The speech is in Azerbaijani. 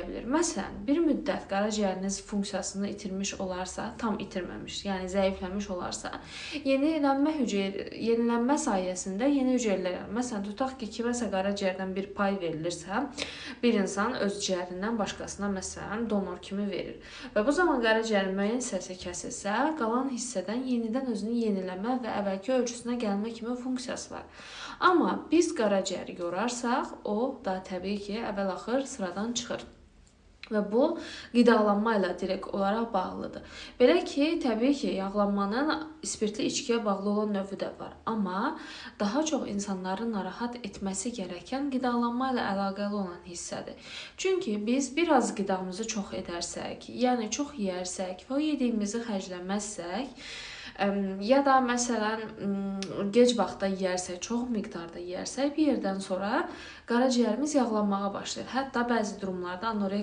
bilir. Məsələn, bir müddət qaraciyəriniz funksiyasını itirmiş olarsa, tam itirməmiş, yəni zəifləmiş olarsa, yenilənmə sayəsində yeni hüceyrələr yaranır. Məsələn, tutaq ki, kiməsə qaraciyərdən bir pay verilirsə, bir insan öz ciyərindən başqasına məsələn donor kimi verir. Və bu zaman qaraciyərin müəyyən hissəsi kəsilsə, qalan hissədən yenidən özünü yeniləmə və əvvəlki ölçüsünə gəlmə kimi funksiyası var. Amma biz qaraciyəri yorarsaq, o da təbii ki, əvvəl-axır sıradan çıxır. Və bu qidalanma ilə direkt olaraq bağlıdır. Belə ki, təbii ki, yağlanmanın spirtli içkiyə bağlı olan növü də var. Amma daha çox insanların narahat etməsi gərəkən qidalanma ilə əlaqəli olan hissədir. Çünki biz biraz qidamızı çox edərsək, yəni çox yeyərsək və o yediyimizi xərcləməzsək, ya da məsələn gec vaxtda yeyərsək, çox miqdarda yeyərsək, bir yerdən sonra qaraciyərimiz yağlanmağa başlayır. Hətta bəzi durumlarda anoreksiya